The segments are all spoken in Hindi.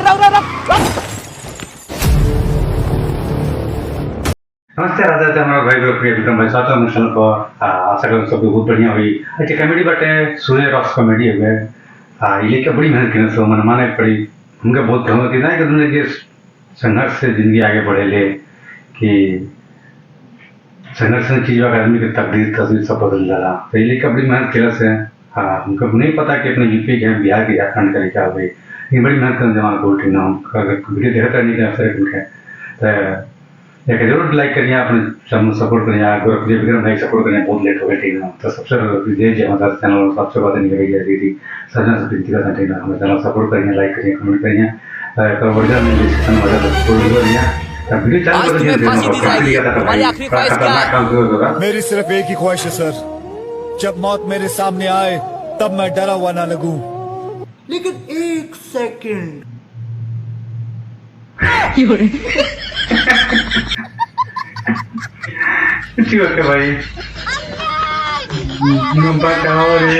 नमस्ते राजा थे हमारा भाई लोग विक्रम भाई साथ अनुष्ठान को आशा करूँ सब बहुत बढ़िया हुई अच्छा कॉमेडी बटे सूर्य रॉक्स कॉमेडी हुए ये क्या बड़ी मेहनत की सो मन माने पड़ी हमके बहुत गम थी ना कि तुमने के संघर्ष से जिंदगी आगे बढ़े ले कि संघर्ष से चीज़ आदमी की तकदीर तस्वीर सब बदल डाला तो ये क्या बड़ी मेहनत किया से हमको नहीं पता कि अपने यूपी के बिहार के झारखंड का क्या हुई ये बड़ी मेहनत करने जमाना को उठी ना वीडियो देखता नहीं क्या अवसर उनके तो एक जरूर लाइक करिए आपने सपोर्ट करिए गोरख विक्रम भाई सपोर्ट करिए बहुत लेट हो गए ठीक ना तो सबसे जय हमारा चैनल सबसे बात नहीं करी जाती थी सजना से विनती करना ठीक ना हमें चैनल सपोर्ट करिए लाइक करिए कमेंट करिए वर्जन में डिस्क्रिप्शन में सपोर्ट करिए वीडियो चालू मेरी सिर्फ एक ही ख्वाहिश है सर, जब मौत मेरे सामने आए तब मैं डरा हुआ ना लगूं। लेकिन एक सेकंड ओके भाई बताओ रे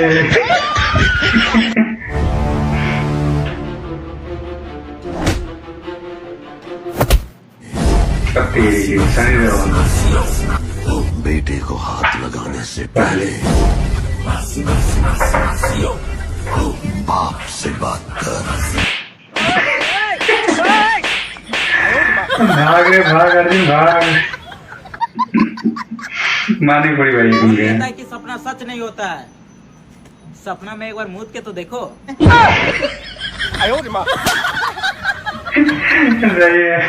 बेटे को हाथ लगाने से पहले बाप से बात कर। भाग रे भाग अर्जुन भाग मानी पड़ी भाई तुमके होता है कि सपना सच नहीं होता है, सपना में एक बार मूद के तो देखो। सही है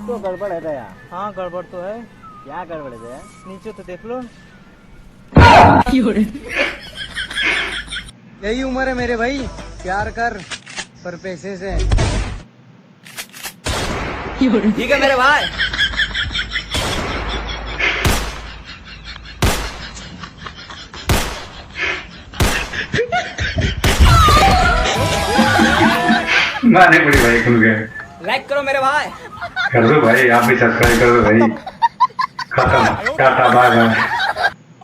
तो गड़बड़ है दया। हाँ गड़बड़ तो है। क्या गड़बड़ है दया? नीचे तो देख लो। यही उम्र है मेरे भाई, प्यार कर पर पैसे से। ठीक है मेरे भाई। माने पड़ी भाई तुमके लाइक करो मेरे भाई। कर दो भाई आप भी सब्सक्राइब कर दो भाई खत्म टाटा बाय बाय।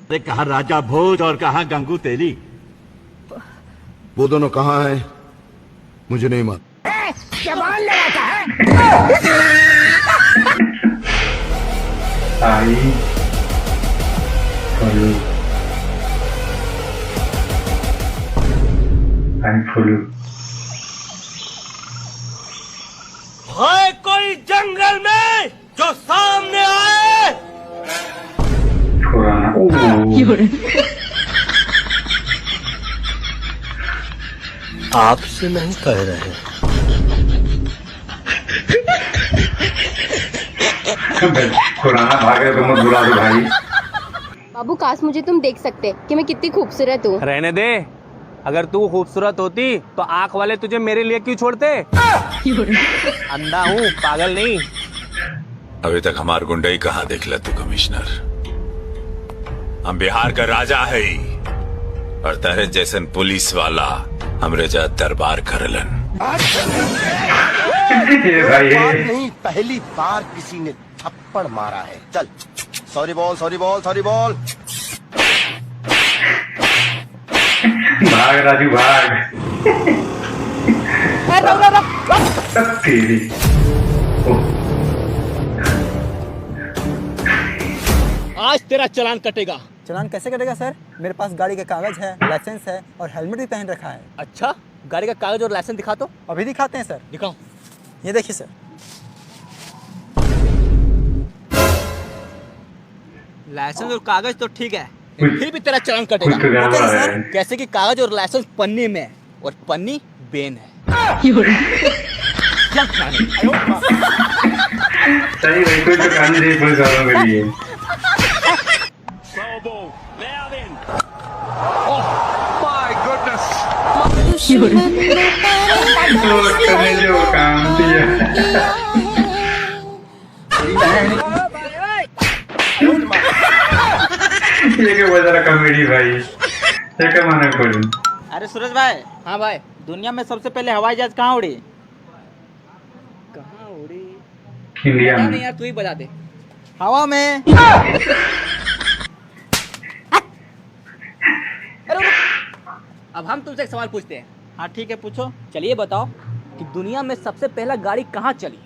अरे कहाँ राजा भोज और कहाँ गंगू तेली? वो दोनों कहाँ हैं मुझे नहीं मालूम। आई फॉलो आई फॉलो है कोई जंगल में जो सामने आए? आपसे नहीं कह रहे। खुराना भाग रहे तो मत बुला दो भाई। बाबू काश मुझे तुम देख सकते कि मैं कितनी खूबसूरत हूँ। रहने दे, अगर तू खूबसूरत होती तो आंख वाले तुझे मेरे लिए क्यों छोड़ते? अंधा हूँ, पागल नहीं। अभी तक हमार गुंडई कहाँ देखला तू कमिश्नर? हम बिहार का राजा है और तेरे जैसन पुलिस वाला हमरे जा दरबार करलन। ये भाई नहीं, पहली बार किसी ने थप्पड़ मारा है। चल sorry ball sorry ball sorry ball. भाग राजू भाग तेरी आज तेरा चालान कटेगा। चलान कैसे कटेगा सर? मेरे पास गाड़ी का कागज है, लाइसेंस है और हेलमेट भी पहन रखा है। अच्छा, गाड़ी का कागज और लाइसेंस दिखा तो। अभी दिखाते हैं सर। दिखाओ। ये देखिए सर। लाइसेंस और कागज तो ठीक है, फिर भी तेरा चालान कटेगा। कुछ तो गड़बड़ है। कैसे कि कागज और लाइसेंस पन्नी में और पन्नी बेन है। सही भाई कोई तो काम नहीं पुलिस वालों के लिए। तो जो काम किया ये क्या बहुत सारा कॉमेडी भाई ये क्या माने पड़ी। अरे सूरज भाई। हाँ भाई, दुनिया में सबसे पहले हवाई जहाज कहाँ उड़ी? कहाँ उड़ी? इंडिया पता में। नहीं यार, तू ही बता दे। हवा में। अरे अब हम तुमसे एक सवाल पूछते हैं। हाँ ठीक है, पूछो। चलिए बताओ, कि दुनिया में सबसे पहला गाड़ी कहाँ चली?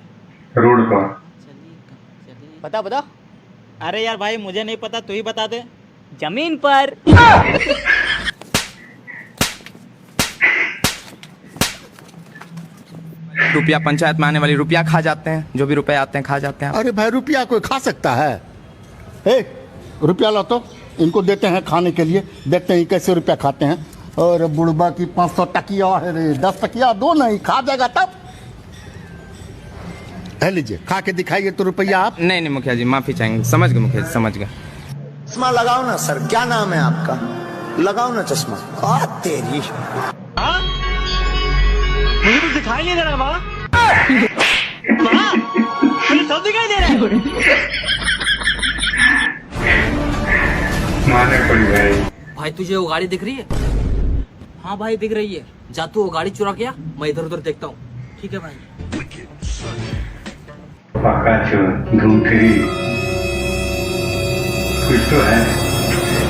रोड पर। बता बता। अरे यार भाई मुझे नहीं पता, तू ही बता दे। जमीन पर। रुपया पंचायत में आने वाली रुपया खा जाते हैं, जो भी रुपए आते हैं खा जाते हैं। अरे भाई रुपया कोई खा सकता है? रुपया लो तो इनको देते हैं खाने के लिए, देखते हैं कैसे रुपया खाते हैं। और बुढ़बा की 500 टकिया है रे, 10 टकिया दो नहीं, खा जाएगा तब। है लीजिए, खा के दिखाइए तो रुपया आप। नहीं नहीं मुखिया जी माफी चाहेंगे, समझ गए मुखिया जी, समझ गए। चश्मा लगाओ ना सर, क्या नाम है आपका? लगाओ ना चश्मा। तेरी मुझे तो दिखाई नहीं दे रहा बाबा। मुझे सब दिखाई दे रहा है। माने पड़ी भाई। भाई तुझे वो गाड़ी दिख रही है? हाँ भाई दिख रही है। जा तू वो गाड़ी चुरा के आ, मैं इधर उधर देखता हूँ। ठीक है भाई। पक्का चोर घूम फिरी। कुछ तो है,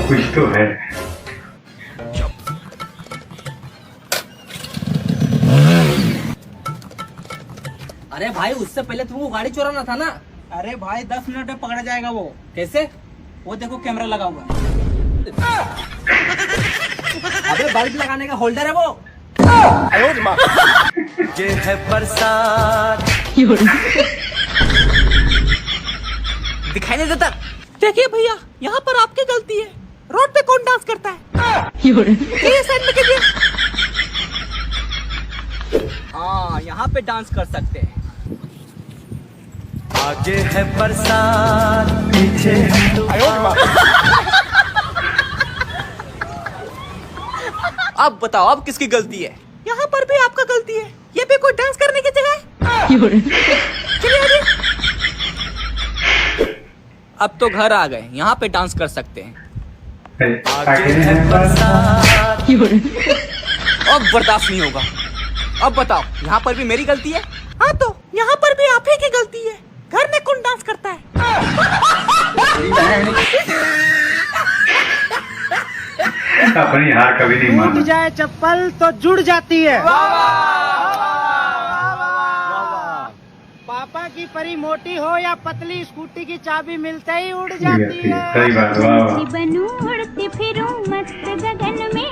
कुछ तो है। अरे भाई उससे पहले तुमको गाड़ी चुराना था ना। अरे भाई 10 मिनट में पकड़ा जाएगा वो। कैसे? वो देखो कैमरा लगा हुआ है। अबे बल्ब लगाने का होल्डर है वो। ये है बरसात। दिखाई नहीं देता। देखिए भैया, यहाँ पर आपकी गलती है। रोड पे कौन डांस करता है? ये साइड में कीजिए। हाँ यहाँ पे डांस कर सकते हैं। आगे है बरसात, पीछे है अब बताओ अब किसकी गलती है? यहाँ पर भी आपका गलती है। ये भी कोई डांस करने की जगह है? चलिए अभी। अब तो घर आ गए, यहाँ पे डांस कर सकते हैं। आगे है बरसात। अब बर्दाश्त नहीं होगा। अब बताओ यहाँ पर भी मेरी गलती है? हाँ तो यहाँ पर भी आप ही की गलती है। घर में कौन डांस करता है? अपनी हार कभी नहीं मानना। जाए चप्पल तो जुड़ जाती है। पापा की परी मोटी हो या पतली, स्कूटी की चाबी मिलते ही उड़ जाती है। सही बात। वाह वाह। बनूं उड़ती फिरूं मस्त गगन में।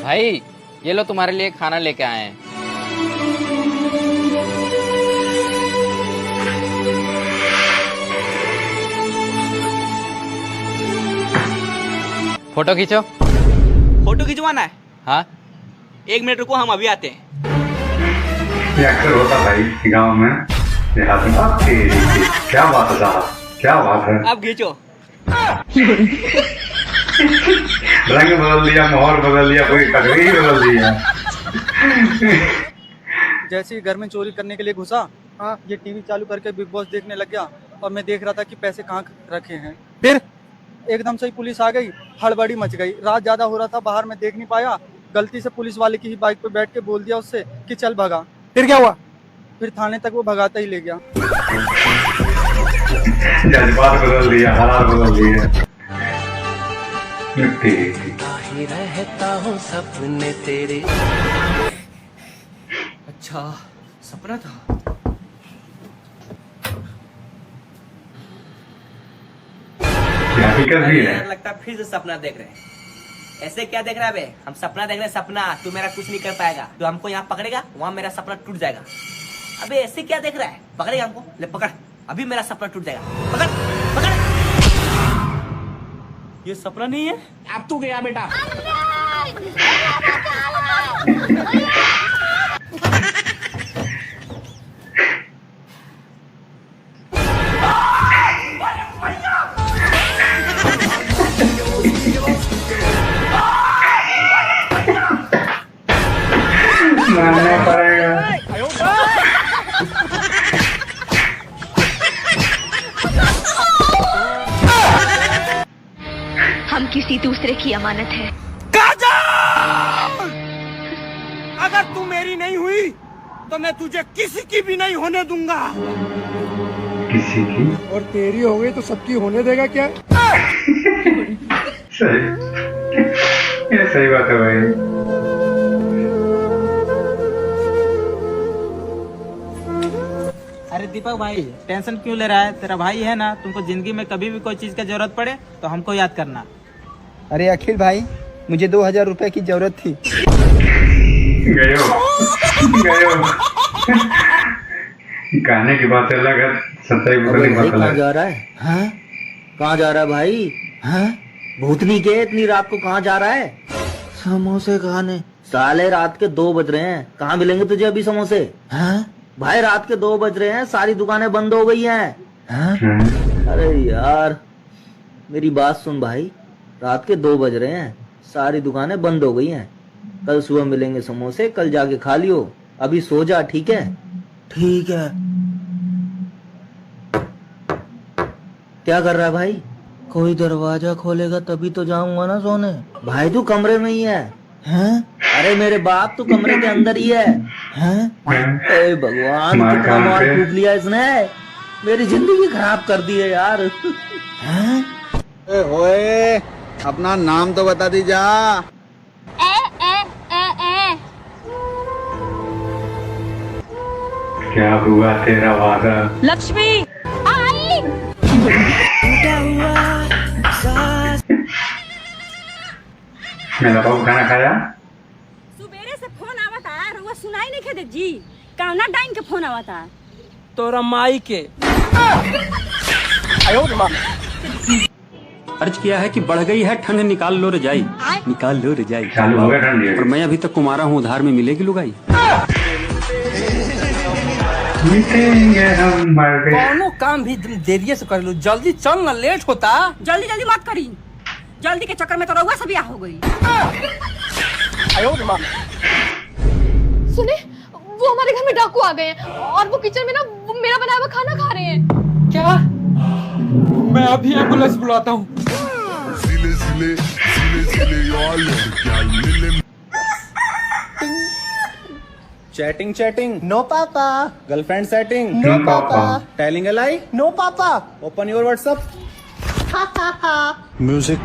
भाई ये लो तुम्हारे लिए खाना लेके आए हैं। फोटो खींचो। फोटो खिंचवाना है? हाँ 1 मिनट रुको, हम अभी आते हैं। ये अक्सर होता भाई गांव में। देहात में। क्या बात है साहब, क्या बात है। अब खींचो। रंग बदल दिया, माहौल बदल दिया, पूरी तकदीर बदल दिया। जैसे ही घर में चोरी करने के लिए घुसा, हाँ ये टीवी चालू करके बिग बॉस देखने लग गया। और मैं देख रहा था कि पैसे कहाँ रखे हैं। फिर एकदम से ही पुलिस आ गई, हड़बड़ी मच गई। रात ज्यादा हो रहा था, बाहर में देख नहीं पाया। गलती से पुलिस वाले की ही बाइक पे बैठ के बोल दिया उससे कि चल भगा। फिर क्या हुआ? फिर थाने तक वो भगाता ही ले गया। जज्बात बदल दिया, हालात बदल दिए। रहता हूँ सपने तेरे। अच्छा सपना था। हकीकत भी है। लगता है फिर से सपना देख रहे हैं। ऐसे क्या देख रहा है बे? हम सपना देख रहे हैं। सपना तू मेरा कुछ नहीं कर पाएगा। तू हमको यहाँ पकड़ेगा, वहाँ मेरा सपना टूट जाएगा। अबे ऐसे क्या देख रहा है? पकड़ेगा हमको? ले पकड़, अभी मेरा सपना टूट जाएगा। पकड़ पकड़। ये सपना नहीं है। अब तू गया बेटा। मानना पड़ेगा। हम किसी दूसरे की अमानत है। अगर तू मेरी नहीं हुई तो मैं तुझे किसी की भी नहीं होने दूंगा। किसी की? और तेरी हो गई तो सबकी होने देगा क्या? सही। ये सही बात है भाई। अरे दीपक भाई टेंशन क्यों ले रहा है, तेरा भाई है ना, तुमको जिंदगी में कभी भी कोई चीज का जरूरत पड़े तो हमको याद करना। अरे अखिल भाई, मुझे 2000 रुपए की जरूरत थी। गयो कहने की बात अलग है, सच्चाई बोलने की बात अलग है। जा रहा है? हाँ? कहाँ जा रहा है भाई? हाँ? भूतनी के इतनी रात को कहाँ जा रहा है? समोसे खाने। साले रात के 2 बज रहे हैं, कहाँ मिलेंगे तुझे अभी समोसे? हाँ? भाई रात के 2 बज रहे हैं, सारी दुकानें बंद हो गई हैं। हाँ? अरे यार मेरी बात सुन भाई, रात के 2 बज रहे हैं, सारी दुकानें बंद हो गई हैं। कल सुबह मिलेंगे समोसे, कल जाके खा लियो, अभी सो जा, ठीक है? ठीक है। क्या कर रहा है भाई? कोई दरवाजा खोलेगा तभी तो जाऊंगा ना सोने। भाई तू कमरे में ही है? हैं? अरे मेरे बाप तू कमरे के अंदर ही है? हैं? अरे भगवान कितना मार फूक लिया इसने, मेरी जिंदगी खराब कर दी है यार। हैं? ओए अपना नाम तो बता दी जा। क्या हुआ तेरा वादा? लक्ष्मी आई। मेरा बाबू खाना खाया? सुबेरे से फोन आवता है, वो सुनाई नहीं खेदे जी, कौना टाइम के फोन आवता है? तोरा माई के अर्ज किया है कि बढ़ गई है ठंड, निकाल लो रजाई, निकाल लो रजाई। चालू हो गया ठंडी? और मैं अभी तक कुमारा हूँ, उधार में मिलेगी लुगाई। मिटेंगे हम मर गए। दोनों काम भी देरिये से कर लो, जल्दी चल ना, लेट होता। जल्दी जल्दी मत करी, जल्दी के चक्कर में तो रउआ से ब्याह हो गई। सुने, वो हमारे घर में डाकू आ गए हैं और वो किचन में ना वो मेरा बनाया हुआ खाना खा रहे हैं। क्या? मैं अभी एम्बुलेंस बुलाता हूँ। चैटिंग चैटिंग नो पापा, गर्लफ्रेंड सेटिंग नो पापा, टेलिंग अ लाई नो पापा, ओपन योर व्हाट्सएप। म्यूजिक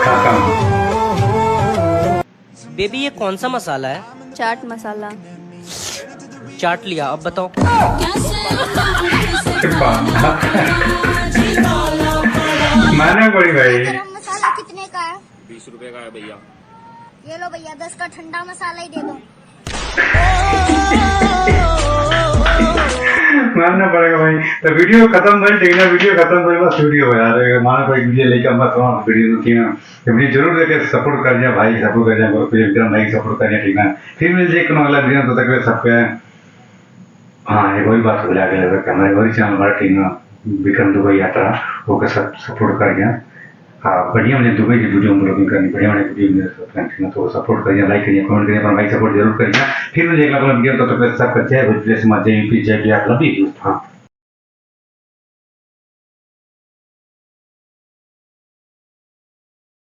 खाता हूँ। बेबी ये कौन सा मसाला है? चाट मसाला। चाट लिया, अब बताओ। माना बड़ी भाई। गरम मसाला कितने का है? 20 रुपए का है भैया। ये लो भैया, 10 का ठंडा मसाला ही दे दो। मानना पड़ेगा भाई। तो वीडियो खत्म भाई, ठीक है? वीडियो खत्म भाई, बस वीडियो बजा रहे माना कोई वीडियो लेकर मत वहाँ वीडियो थी ना, वीडियो जरूर देखे सपोर्ट कर दिया भाई, सपोर्ट कर दिया विक्रम भाई, सपोर्ट कर दिया, ठीक है? फिर मिल जाए अगला वीडियो, तो तक सबके हाँ ये वही बात हो जाएगी। हमारे वही चैनल हमारा ठीक ना, विक्रम दुबई आता वो के सब सपोर्ट कर दिया। हाँ बढ़िया मैंने दुबई की वीडियो ब्लॉगिंग करनी, बढ़िया मैंने वीडियो तो सपोर्ट करिए, लाइक करिए, कमेंट करिए, अपना भाई सपोर्ट जरूर करिए। फिर मुझे अगला वीडियो, तो सबका जय भोजपुरी समाज, जय यूपी, जय बिहार, लव यू। हाँ।